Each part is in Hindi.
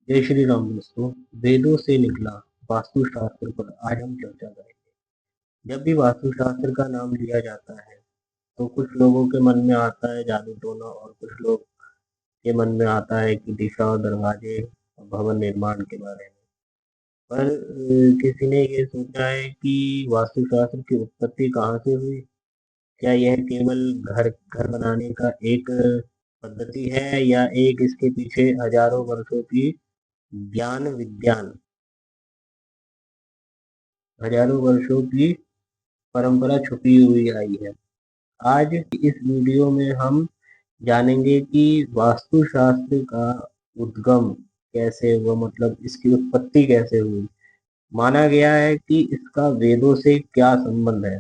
जय श्री राम दोस्तों। वेदों से निकला वास्तुशास्त्र पर आज हम चर्चा करेंगे। जब भी वास्तुशास्त्र का नाम लिया जाता है तो कुछ लोगों के मन में आता है जादू टोना और कुछ लोग के मन में आता है कि दिशा और दरवाजे और भवन निर्माण के बारे में। पर किसी ने ये सोचा है कि वास्तुशास्त्र की उत्पत्ति कहाँ से हुई। क्या यह केवल घर घर बनाने का एक पद्धति है या एक इसके पीछे हजारों वर्षों की ज्ञान विज्ञान हजारों वर्षों की परंपरा छुपी हुई आई है। आज इस वीडियो में हम जानेंगे कि वास्तुशास्त्र का उद्गम कैसे हुआ, मतलब इसकी उत्पत्ति कैसे हुई। माना गया है कि इसका वेदों से क्या संबंध है,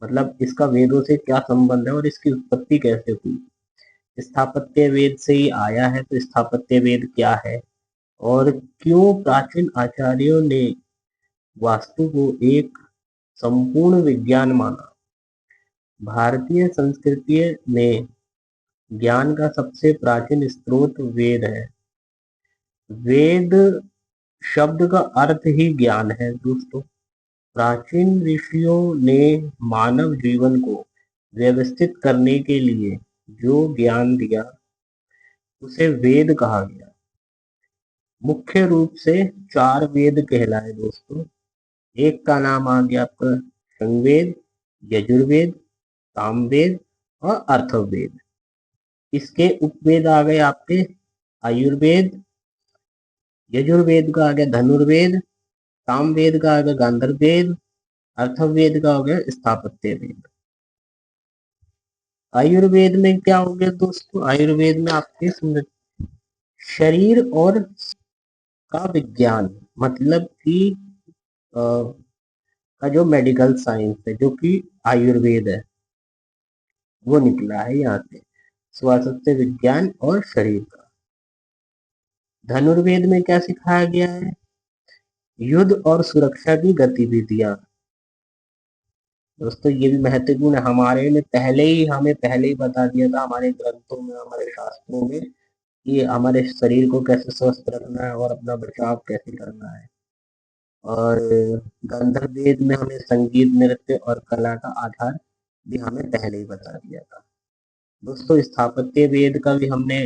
मतलब इसका वेदों से क्या संबंध है और इसकी उत्पत्ति कैसे हुई। स्थापत्य वेद से ही आया है, तो स्थापत्य वेद क्या है और क्यों प्राचीन आचार्यों ने वास्तु को एक संपूर्ण विज्ञान माना। भारतीय संस्कृति में ज्ञान का सबसे प्राचीन स्रोत वेद है। वेद शब्द का अर्थ ही ज्ञान है दोस्तों। प्राचीन ऋषियों ने मानव जीवन को व्यवस्थित करने के लिए जो ज्ञान दिया उसे वेद कहा गया। मुख्य रूप से चार वेद कहलाए दोस्तों। एक का नाम आ गया आपका ऋग्वेद, यजुर्वेद, सामवेद और अथर्ववेद। इसके उपवेद आ गए आपके आयुर्वेद, यजुर्वेद का आ गया धनुर्वेद, सामवेद का आ गया गांधर्वेद, अथर्ववेद का हो गया स्थापत्य वेद। आयुर्वेद में क्या हो गया दोस्तों, आयुर्वेद में आपके शरीर और का विज्ञान, मतलब कि का जो मेडिकल साइंस है जो कि आयुर्वेद है वो निकला है यहाँ से, स्वास्थ्य विज्ञान और शरीर का। धनुर्वेद में क्या सिखाया गया है, युद्ध और सुरक्षा की गतिविधियां। दोस्तों ये भी महत्वपूर्ण है, हमें पहले ही बता दिया था हमारे ग्रंथों में, हमारे शास्त्रों में कि हमारे शरीर को कैसे स्वस्थ रखना है और अपना बचाव कैसे करना है। और गंधर्व वेद में हमें संगीत, नृत्य और कला का आधार भी हमें पहले ही बता दिया था। दोस्तों स्थापत्य वेद का भी हमने,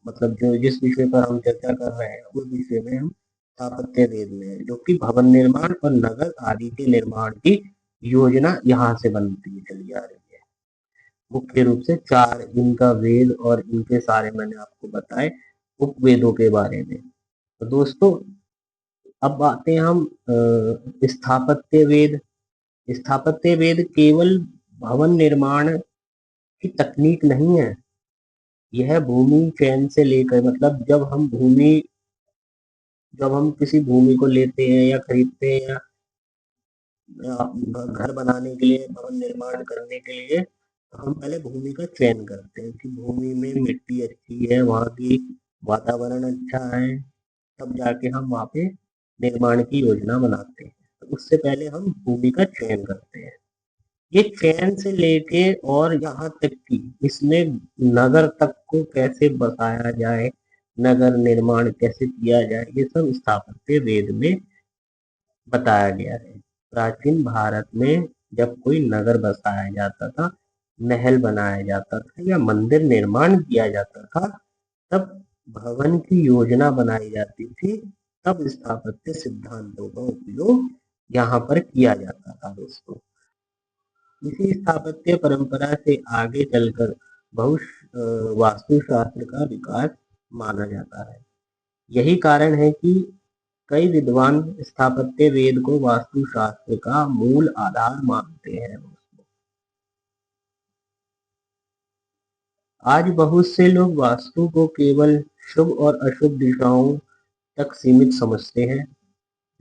मतलब जो जिस विषय पर हम चर्चा कर रहे हैं उस विषय में हम स्थापत्य वेद में, जो कि भवन निर्माण और नगर आदि के निर्माण की योजना यहाँ से बनती हुई चली आ रही है। मुख्य रूप से चार इनका वेद और इनके सारे मैंने आपको बताए उपवेदों के बारे में। तो दोस्तों अब आते हैं हम स्थापत्य वेद। स्थापत्य वेद केवल भवन निर्माण की तकनीक नहीं है, यह भूमि चयन से लेकर, मतलब जब हम किसी भूमि को लेते हैं या खरीदते हैं या घर बनाने के लिए, भवन निर्माण करने के लिए, तो हम पहले भूमि का चयन करते हैं कि भूमि में मिट्टी अच्छी है, वहाँ की वातावरण अच्छा है, तब जाके हम वहाँ पे निर्माण की योजना बनाते हैं। तो उससे पहले हम भूमि का चयन करते हैं। ये चयन से लेके और यहाँ तक कि इसमें नगर तक को कैसे बसाया जाए, नगर निर्माण कैसे किया जाए, ये सब स्थापत्य वेद में बताया गया है। प्राचीन भारत में जब कोई नगर बसाया जाता था, महल बनाया जाता था या मंदिर निर्माण किया जाता था, तब भवन की योजना बनाई जाती थी, तब स्थापत्य सिद्धांतों का उपयोग यहाँ पर किया जाता था दोस्तों। इसी स्थापत्य परंपरा से आगे चलकर वास्तुशास्त्र का विकास माना जाता है। यही कारण है कि कई विद्वान स्थापत्य वेद को वास्तुशास्त्र का मूल आधार मानते हैं। आज बहुत से लोग वास्तु को केवल शुभ और अशुभ दिशाओं तक सीमित समझते हैं,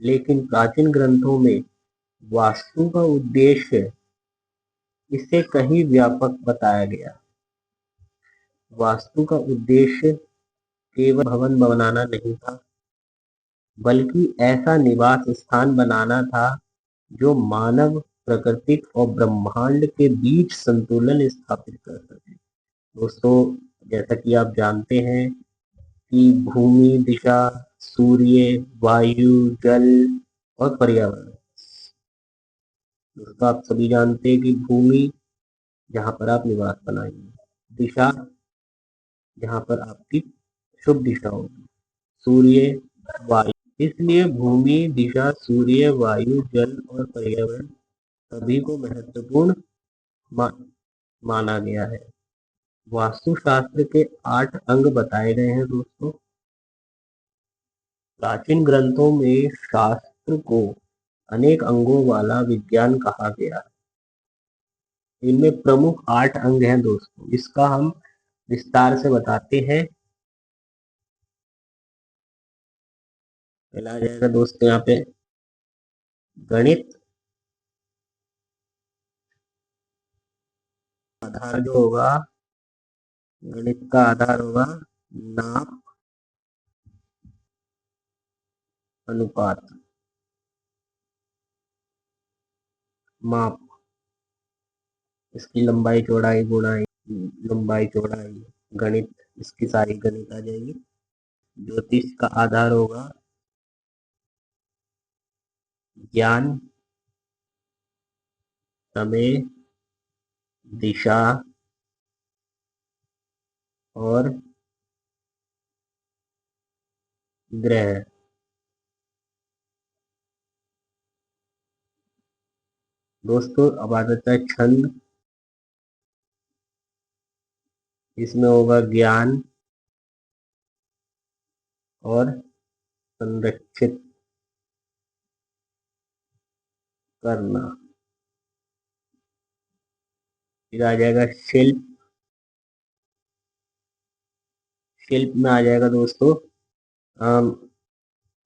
लेकिन प्राचीन ग्रंथों में वास्तु का उद्देश्य इससे कहीं व्यापक बताया गया। वास्तु का उद्देश्य केवल भवन बनाना नहीं था, बल्कि ऐसा निवास स्थान बनाना था जो मानव, प्रकृति और ब्रह्मांड के बीच संतुलन स्थापित कर सके। दोस्तों जैसा कि आप जानते हैं कि भूमि, दिशा, सूर्य, वायु, जल और पर्यावरण। दोस्तों आप सभी जानते हैं कि भूमि जहाँ पर आप निवास बनाएंगे, दिशा जहाँ पर आपकी शुभ दिशा होगी, सूर्य, वायु। इसलिए भूमि, दिशा, सूर्य, वायु, जल और पर्यावरण सभी को महत्वपूर्ण मा, माना गया है। वास्तुशास्त्र के 8 अंग बताए गए हैं दोस्तों। प्राचीन ग्रंथों में शास्त्र को अनेक अंगों वाला विज्ञान कहा गया। इनमें प्रमुख 8 अंग हैं दोस्तों, इसका हम विस्तार से बताते हैं। पहला आ जाएगा दोस्तों यहाँ पे गणित। आधार जो होगा, गणित का आधार होगा नाप, अनुपात, माप। इसकी लंबाई चौड़ाई गुणाई, लंबाई चौड़ाई, गणित, इसकी सारी गणित आ जाएगी। ज्योतिष का आधार होगा ज्ञान, समय, दिशा और ग्रह। दोस्तों अब आ जाता है छंद। इसमें होगा ज्ञान और संरक्षित करना। फिर आ जाएगा शिल्प। शिल्प में आ जाएगा दोस्तों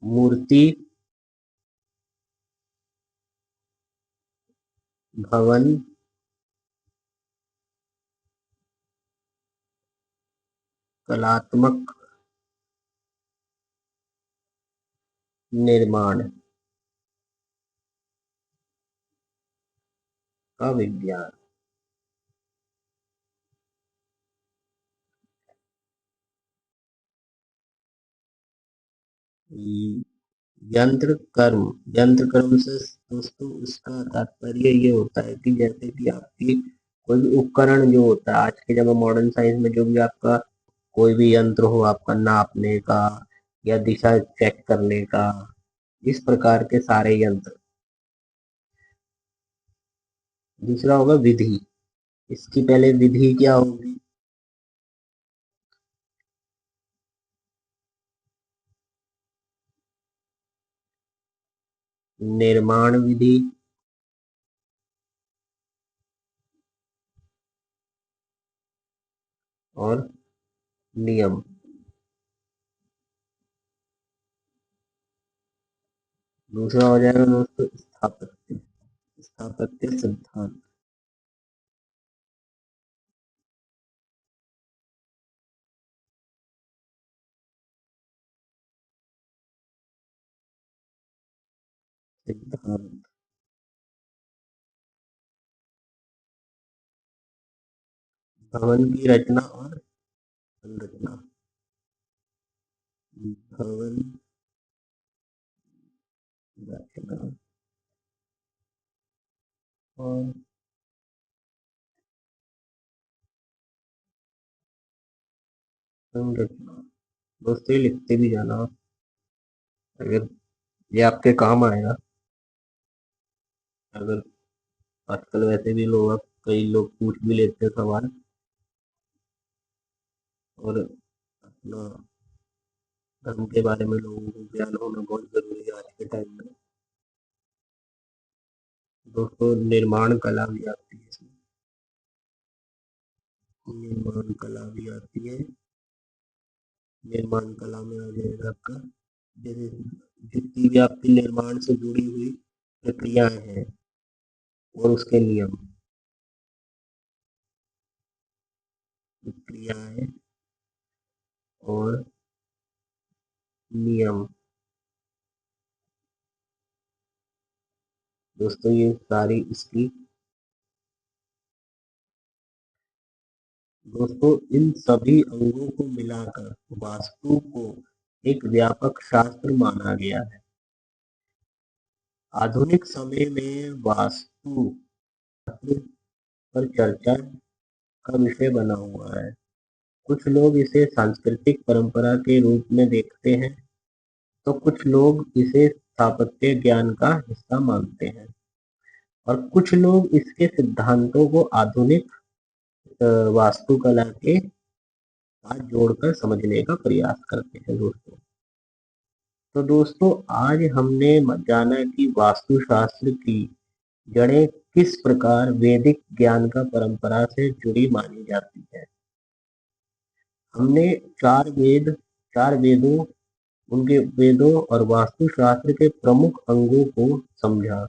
मूर्ति, भवन, कलात्मक निर्माण का विज्ञान। यंत्र कर्म। यंत्र कर्म से दोस्तों उसका तात्पर्य ये होता है कि जैसे कि आपकी कोई भी उपकरण जो होता है आज के जब मॉडर्न साइंस में, जो भी आपका कोई भी यंत्र हो आपका नापने का या दिशा चेक करने का, इस प्रकार के सारे यंत्र। दूसरा होगा विधि। इसकी पहले विधि क्या होगी? निर्माण विधि और नियम। दूसरा हो जाएगा दोस्तों स्थापत्य। स्थापत्य सिद्धांत। सिद्धांत। भवन की रचना और संरचना। भवन रचना और संरचना। दोस्तों ये लिखते भी जाना आप, अगर ये आपके काम आएगा। अगर आजकल वैसे भी लोग, कई लोग पूछ भी लेते हैं सवाल, और अपना धर्म के बारे में लोगों को ज्ञान होना बहुत जरूरी है आज के टाइम में। दोस्तों निर्माण कला भी आती है इसमें। निर्माण कला भी आती है। निर्माण कला में आ जाएगा आपका जैसे जितनी भी आपकी निर्माण से जुड़ी हुई प्रक्रियाएं हैं और उसके नियम। प्रक्रियाएं और नियम। दोस्तों ये सारी इसकी दोस्तों, इन सभी अंगों को मिलाकर वास्तु को एक व्यापक शास्त्र माना गया है। आधुनिक समय में वास्तु शास्त्र पर चर्चा का विषय बना हुआ है। कुछ लोग इसे सांस्कृतिक परंपरा के रूप में देखते हैं, तो कुछ लोग इसे स्थापत्य ज्ञान का हिस्सा मानते हैं और कुछ लोग इसके सिद्धांतों को आधुनिक वास्तुकला के साथ जोड़कर समझने का प्रयास करते हैं दोस्तों। तो दोस्तों, आज हमने जाना कि वास्तुशास्त्र की जड़ें किस प्रकार वैदिक ज्ञान का परंपरा से जुड़ी मानी जाती है। हमने चार वेदों, उनके वेदों और वास्तुशास्त्र के प्रमुख अंगों को समझा।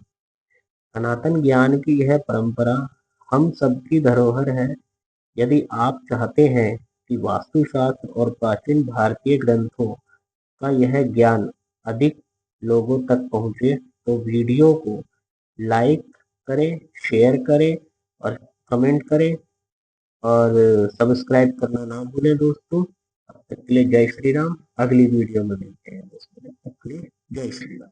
सनातन ज्ञान की यह परंपरा हम सबकी धरोहर है। यदि आप चाहते हैं कि वास्तुशास्त्र और प्राचीन भारतीय ग्रंथों का यह ज्ञान अधिक लोगों तक पहुंचे, तो वीडियो को लाइक करें, शेयर करें और कमेंट करें और सब्सक्राइब करना ना भूलें दोस्तों। तब तक के लिए जय श्री राम। अगली वीडियो में मिलते हैं दोस्तों। तब तक के लिए जय श्री राम।